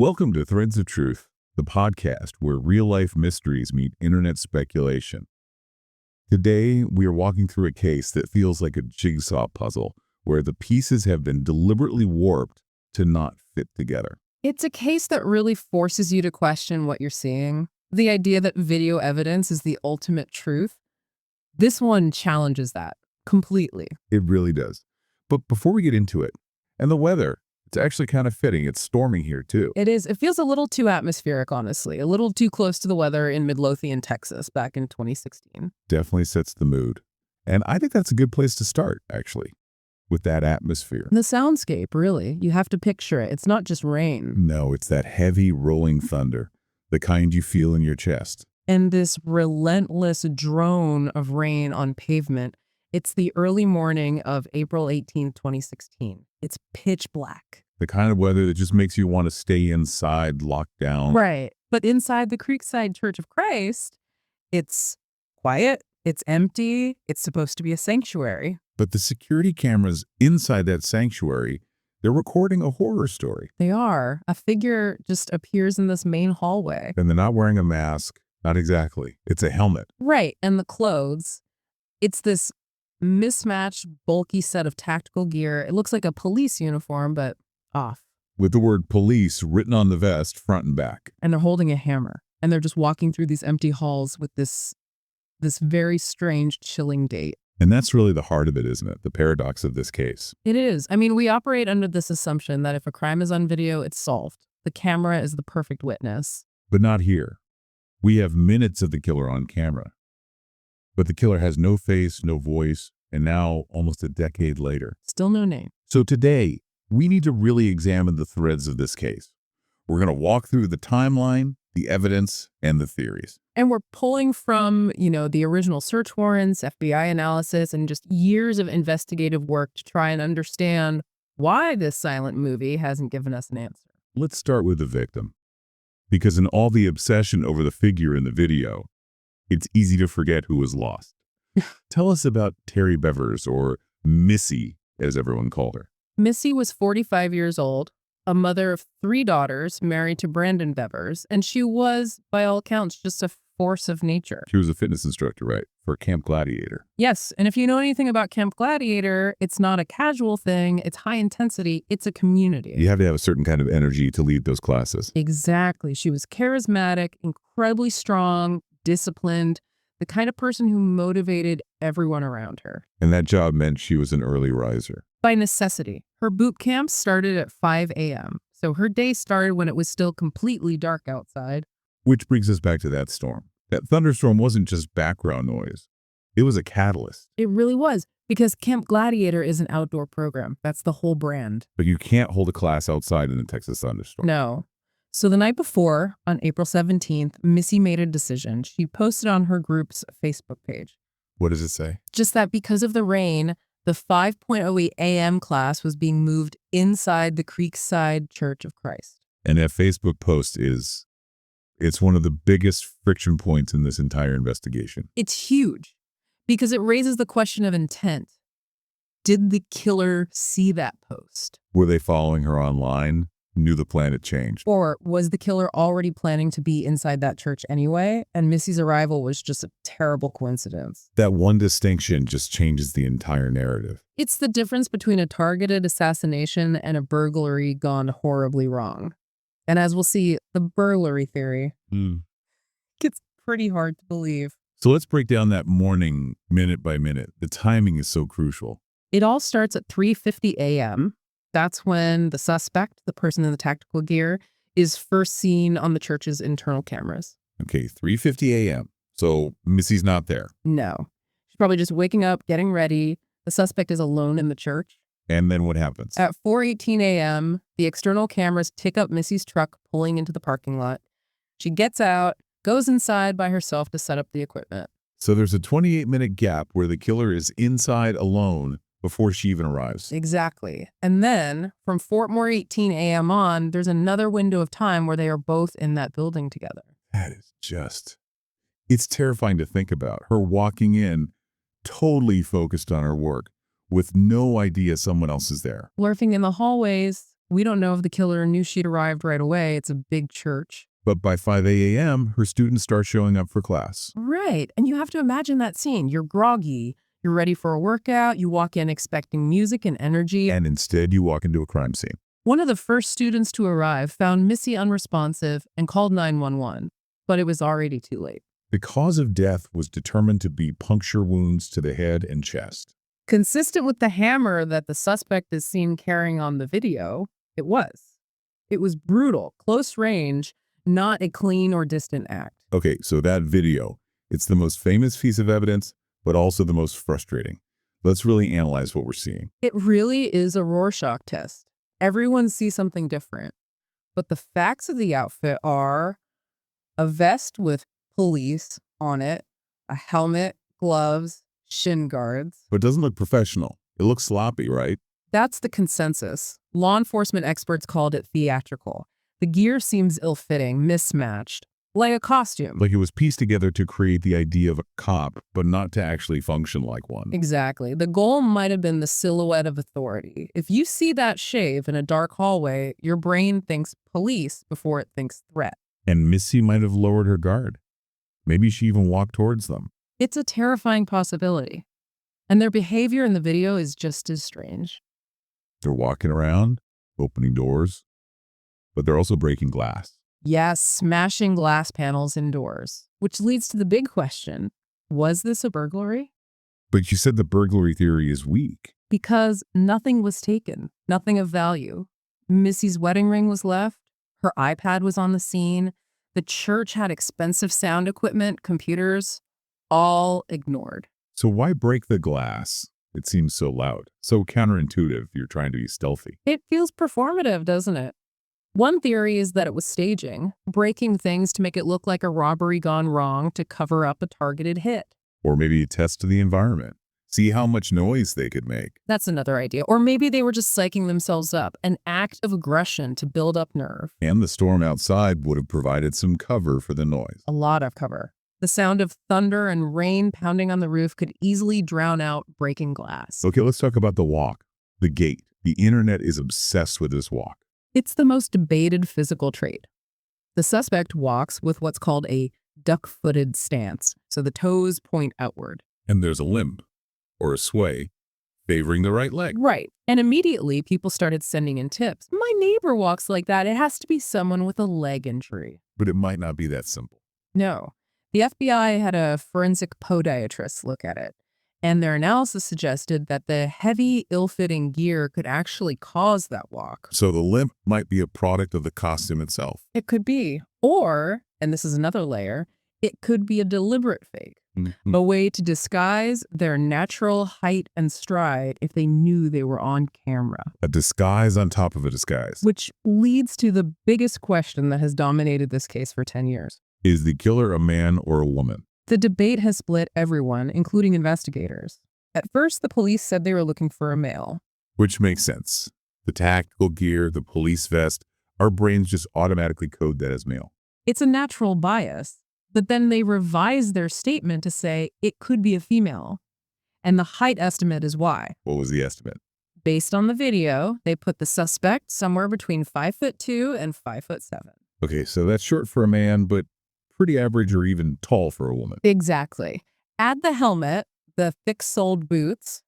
Welcome to Threads of Truth, the podcast where real-life mysteries meet internet speculation. Today, we are walking through a case that feels like a jigsaw puzzle, where the pieces have been deliberately warped to not fit together. It's a case that really forces you to question what you're seeing. The idea that video evidence is the ultimate truth. This one challenges that completely. It really does. But before we get into it, and the weather, it's actually kind of fitting. It's storming here, too. It is. It feels a little too atmospheric, honestly. A little too close to the weather in Midlothian, Texas, back in 2016. Definitely sets the mood. And I think that's a good place to start, actually, with that atmosphere. The soundscape, really. You have to picture it. It's not just rain. No, it's that heavy rolling thunder, the kind you feel in your chest. And this relentless drone of rain on pavement. It's the early morning of April 18, 2016. It's pitch black. The kind of weather that just makes you want to stay inside, locked down. Right. But inside the Creekside Church of Christ, it's quiet, it's empty, it's supposed to be a sanctuary. But the security cameras inside that sanctuary, they're recording a horror story. They are. A figure just appears in this main hallway. And they're not wearing a mask. Not exactly. It's a helmet. Right. And the clothes, it's this mismatched, bulky set of tactical gear. It looks like a police uniform, but off. With the word police written on the vest, front and back. And they're holding a hammer. And they're just walking through these empty halls with this very strange, chilling date. And that's really the heart of it, isn't it? The paradox of this case. It is. I mean, we operate under this assumption that if a crime is on video, it's solved. The camera is the perfect witness. But not here. We have minutes of the killer on camera. But the killer has no face, no voice, and now, almost a decade later, Still no name. So today, we need to really examine the threads of this case. We're going to walk through the timeline, the evidence, and the theories. And we're pulling from, the original search warrants, FBI analysis, and just years of investigative work to try and understand why this silent movie hasn't given us an answer. Let's start with the victim. Because in all the obsession over the figure in the video, it's easy to forget who was lost. Tell us about Terry Bevers, or Missy, as everyone called her. Missy was 45 years old, a mother of 3 daughters, married to Brandon Bevers, and she was, by all accounts, just a force of nature. She was a fitness instructor, right, for Camp Gladiator. Yes, and if you know anything about Camp Gladiator, it's not a casual thing, it's high intensity, it's a community. You have to have a certain kind of energy to lead those classes. Exactly. She was charismatic, incredibly strong, disciplined, the kind of person who motivated everyone around her. And that job meant she was an early riser. By necessity. Her boot camp started at 5 a.m., so her day started when it was still completely dark outside. Which brings us back to that storm. That thunderstorm wasn't just background noise. It was a catalyst. It really was, because Camp Gladiator is an outdoor program. That's the whole brand. But you can't hold a class outside in a Texas thunderstorm. No. So the night before, on April 17th, Missy made a decision. She posted on her group's Facebook page. What does it say? Just that because of the rain, the 5:08 a.m. class was being moved inside the Creekside Church of Christ. And that Facebook post it's one of the biggest friction points in this entire investigation. It's huge because it raises the question of intent. Did the killer see that post? Were they following her online? Knew the plan had changed? Or was the killer already planning to be inside that church anyway, and Missy's arrival was just a terrible coincidence? That one distinction just changes the entire narrative. It's the difference between a targeted assassination and a burglary gone horribly wrong. And as we'll see, the burglary theory gets pretty hard to believe. So let's break down that morning minute by minute. The timing is so crucial. It all starts at 3:50 a.m. That's when the suspect, the person in the tactical gear, is first seen on the church's internal cameras. Okay, 3:50 a.m. So Missy's not there. No. She's probably just waking up, getting ready. The suspect is alone in the church. And then what happens? At 4:18 a.m., the external cameras pick up Missy's truck pulling into the parking lot. She gets out, goes inside by herself to set up the equipment. So there's a 28-minute gap where the killer is inside alone before she even arrives. Exactly. And then from 4:18 a.m. on, there's another window of time where they are both in that building together. That is it's terrifying to think about. Her walking in, totally focused on her work, with no idea someone else is there. Lurking in the hallways, We don't know if the killer knew she'd arrived right away. It's a big church. But by 5 a.m., her students start showing up for class. Right. And you have to imagine that scene. You're groggy. You're ready for a workout. You walk in expecting music and energy. And instead, you walk into a crime scene. One of the first students to arrive found Missy unresponsive and called 911, but it was already too late. The cause of death was determined to be puncture wounds to the head and chest. Consistent with the hammer that the suspect is seen carrying on the video, it was. It was brutal, close range, not a clean or distant act. Okay, so that video, it's the most famous piece of evidence, but also the most frustrating. Let's really analyze what we're seeing. It really is a Rorschach test. Everyone sees something different. But the facts of the outfit are a vest with police on it, a helmet, gloves, shin guards. But it doesn't look professional. It looks sloppy, right? That's the consensus. Law enforcement experts called it theatrical. The gear seems ill-fitting, mismatched, like a costume. Like it was pieced together to create the idea of a cop, but not to actually function like one. Exactly. The goal might have been the silhouette of authority. If you see that shave in a dark hallway, your brain thinks police before it thinks threat. And Missy might have lowered her guard. Maybe she even walked towards them. It's a terrifying possibility. And their behavior in the video is just as strange. They're walking around, opening doors, but they're also breaking glass. Yes, smashing glass panels indoors, which leads to the big question. Was this a burglary? But you said the burglary theory is weak. Because nothing was taken, nothing of value. Missy's wedding ring was left. Her iPad was on the scene. The church had expensive sound equipment, computers, all ignored. So why break the glass? It seems so loud, so counterintuitive. You're trying to be stealthy. It feels performative, doesn't it? One theory is that it was staging, breaking things to make it look like a robbery gone wrong to cover up a targeted hit. Or maybe a test to the environment. See how much noise they could make. That's another idea. Or maybe they were just psyching themselves up, an act of aggression to build up nerve. And the storm outside would have provided some cover for the noise. A lot of cover. The sound of thunder and rain pounding on the roof could easily drown out breaking glass. Okay, let's talk about the walk, the gait. The internet is obsessed with this walk. It's the most debated physical trait. The suspect walks with what's called a duck-footed stance, so the toes point outward. And there's a limp or a sway favoring the right leg. Right. And immediately people started sending in tips. My neighbor walks like that. It has to be someone with a leg injury. But it might not be that simple. No. The FBI had a forensic podiatrist look at it, and their analysis suggested that the heavy, ill-fitting gear could actually cause that walk. So the limp might be a product of the costume itself. It could be. Or, and this is another layer, it could be a deliberate fake. A way to disguise their natural height and stride if they knew they were on camera. A disguise on top of a disguise. Which leads to the biggest question that has dominated this case for 10 years. Is the killer a man or a woman? The debate has split everyone, including investigators. At first, the police said they were looking for a male. Which makes sense. The tactical gear, the police vest, our brains just automatically code that as male. It's a natural bias. But then they revised their statement to say it could be a female. And the height estimate is why. What was the estimate? Based on the video, they put the suspect somewhere between 5'2" and 5'7". Okay, so that's short for a man, but pretty average or even tall for a woman. Exactly. Add the helmet, the thick-soled boots.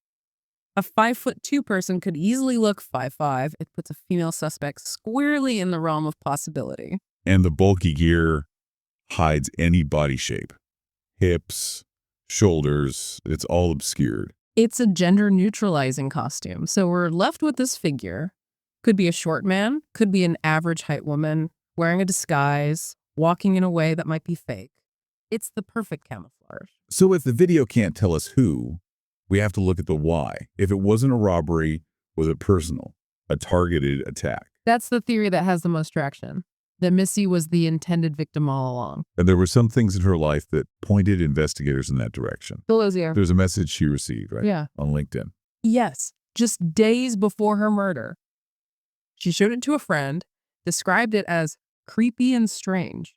A 5'2" person could easily look 5'5". It puts a female suspect squarely in the realm of possibility. And the bulky gear hides any body shape. Hips, shoulders, it's all obscured. It's a gender-neutralizing costume, so we're left with this figure. Could be a short man, could be an average height woman, wearing a disguise, walking in a way that might be fake. It's the perfect camouflage. So if the video can't tell us who, we have to look at the why. If it wasn't a robbery, was it personal? A targeted attack? That's the theory that has the most traction. That Missy was the intended victim all along. And there were some things in her life that pointed investigators in that direction. Delosier. There's a message she received, right? Yeah. On LinkedIn. Yes, just days before her murder. She showed it to a friend, described it as creepy and strange.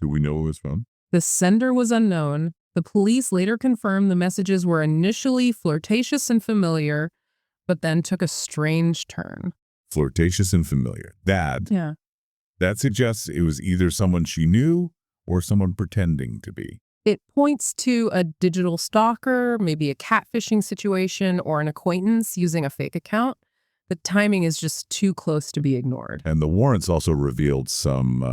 Do we know who it was from? The sender was unknown. The police later confirmed the messages were initially flirtatious and familiar, but then took a strange turn. Flirtatious and familiar. Yeah. That suggests it was either someone she knew or someone pretending to be. It points to a digital stalker, maybe a catfishing situation, or an acquaintance using a fake account. The timing is just too close to be ignored. And the warrants also revealed some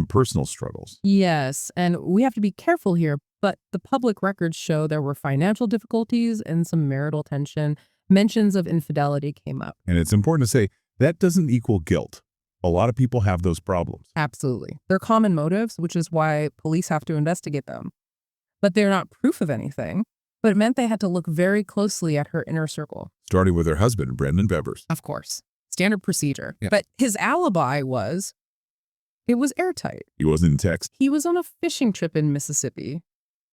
personal struggles. Yes, and we have to be careful here, but the public records show there were financial difficulties and some marital tension. Mentions of infidelity came up. And it's important to say that doesn't equal guilt. A lot of people have those problems. Absolutely. They're common motives, which is why police have to investigate them. But they're not proof of anything. But it meant they had to look very closely at her inner circle. Starting with her husband, Brendan Bevers. Of course. Standard procedure. Yeah. But his alibi it was airtight. He wasn't in text. He was on a fishing trip in Mississippi.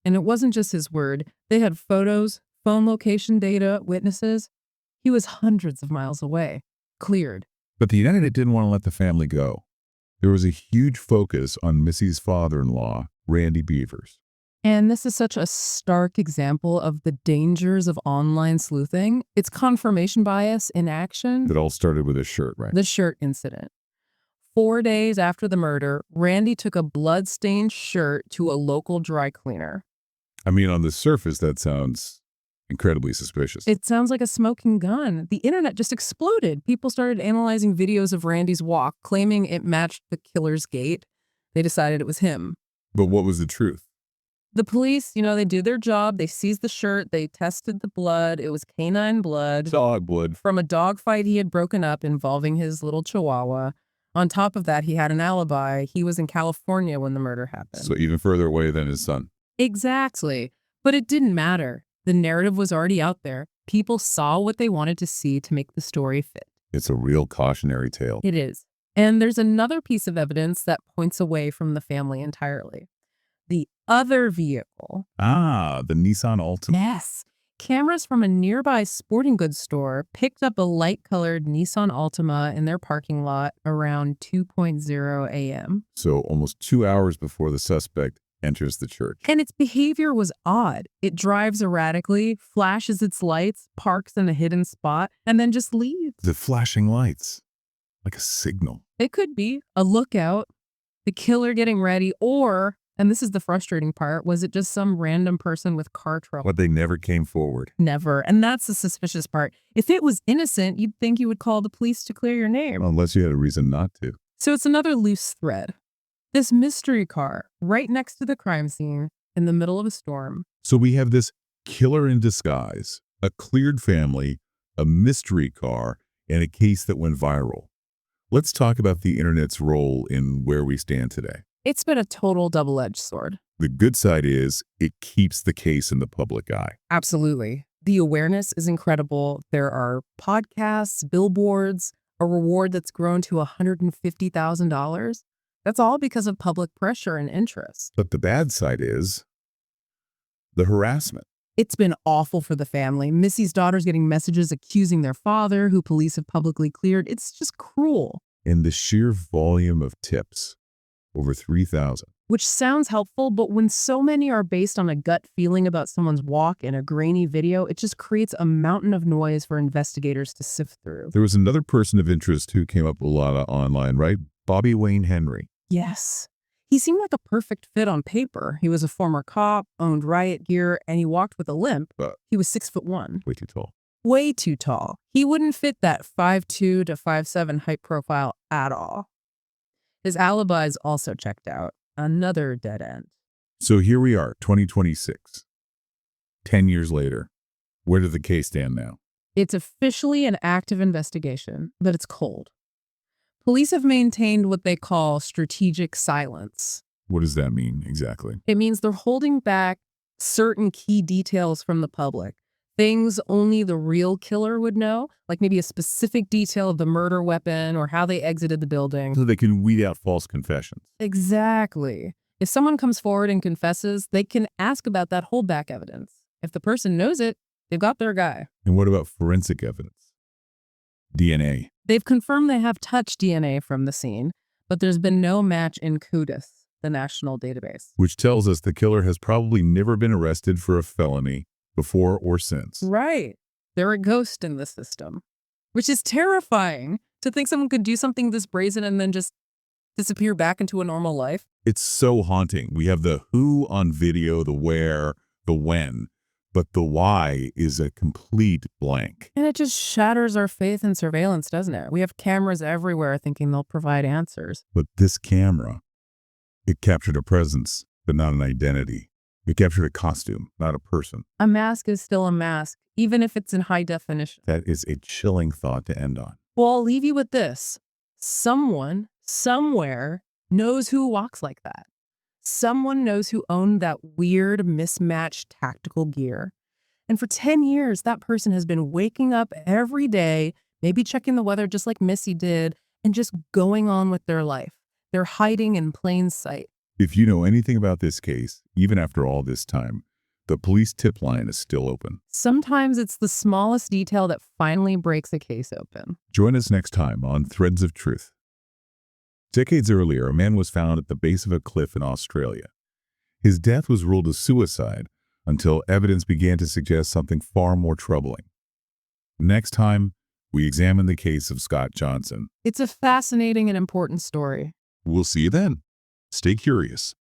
And it wasn't just his word. They had photos, phone location data, witnesses. He was hundreds of miles away. Cleared. But the United didn't want to let the family go. There was a huge focus on Missy's father-in-law, Randy Bevers. And this is such a stark example of the dangers of online sleuthing. It's confirmation bias in action. It all started with a shirt, right? The shirt incident. 4 days after the murder, Randy took a blood-stained shirt to a local dry cleaner. I mean, on the surface, that sounds incredibly suspicious. It sounds like a smoking gun. The internet just exploded. People started analyzing videos of Randy's walk, claiming it matched the killer's gait. They decided it was him. But what was the truth? The police, they do their job. They seized the shirt. They tested the blood. It was canine blood. Dog blood. From a dog fight he had broken up involving his little chihuahua. On top of that, he had an alibi. He was in California when the murder happened. So even further away than his son. Exactly. But it didn't matter. The narrative was already out there. People saw what they wanted to see to make the story fit. It's a real cautionary tale. It is. And there's another piece of evidence that points away from the family entirely. The other vehicle. The Nissan Altima. Yes. Cameras from a nearby sporting goods store picked up a light-colored Nissan Altima in their parking lot around 2:00 a.m. So almost 2 hours before the suspect enters the church. And its behavior was odd. It drives erratically, flashes its lights, parks in a hidden spot, and then just leaves. The flashing lights, like a signal. It could be a lookout, the killer getting ready, or, and this is the frustrating part, was it just some random person with car trouble? But they never came forward. Never. And that's the suspicious part. If it was innocent, you'd think you would call the police to clear your name. Unless you had a reason not to. So it's another loose thread. This mystery car right next to the crime scene in the middle of a storm. So we have this killer in disguise, a cleared family, a mystery car, and a case that went viral. Let's talk about the internet's role in where we stand today. It's been a total double-edged sword. The good side is it keeps the case in the public eye. Absolutely. The awareness is incredible. There are podcasts, billboards, a reward that's grown to $150,000. That's all because of public pressure and interest. But the bad side is the harassment. It's been awful for the family. Missy's daughter's getting messages accusing their father, who police have publicly cleared. It's just cruel. And the sheer volume of tips, over 3,000. Which sounds helpful, but when so many are based on a gut feeling about someone's walk and a grainy video, it just creates a mountain of noise for investigators to sift through. There was another person of interest who came up a lot online, right? Bobby Wayne Henry. Yes. He seemed like a perfect fit on paper. He was a former cop, owned riot gear, and he walked with a limp. He was 6'1". Way too tall. Way too tall. He wouldn't fit that 5'2" to 5'7" height profile at all. His alibis also checked out. Another dead end. So here we are, 2026. 10 years later. Where does the case stand now? It's officially an active investigation, but it's cold. Police have maintained what they call strategic silence. What does that mean exactly? It means they're holding back certain key details from the public. Things only the real killer would know, like maybe a specific detail of the murder weapon or how they exited the building. So they can weed out false confessions. Exactly. If someone comes forward and confesses, they can ask about that holdback evidence. If the person knows it, they've got their guy. And what about forensic evidence? DNA. They've confirmed they have touch DNA from the scene, but there's been no match in CUDIS, the national database. Which tells us the killer has probably never been arrested for a felony before or since. Right. They're a ghost in the system. which is terrifying to think someone could do something this brazen and then just disappear back into a normal life. It's so haunting. We have the who on video, the where, the when, but the why is a complete blank. And it just shatters our faith in surveillance, doesn't it? We have cameras everywhere thinking they'll provide answers. But this camera, it captured a presence, but not an identity. It captured a costume, not a person. A mask is still a mask, even if it's in high definition. That is a chilling thought to end on. Well, I'll leave you with this. Someone, somewhere, knows who walks like that. Someone knows who owned that weird, mismatched tactical gear. And for 10 years, that person has been waking up every day, maybe checking the weather just like Missy did, and just going on with their life. They're hiding in plain sight. If you know anything about this case, even after all this time, the police tip line is still open. Sometimes it's the smallest detail that finally breaks a case open. Join us next time on Threads of Truth. Decades earlier, a man was found at the base of a cliff in Australia. His death was ruled a suicide until evidence began to suggest something far more troubling. Next time, we examine the case of Scott Johnson. It's a fascinating and important story. We'll see you then. Stay curious.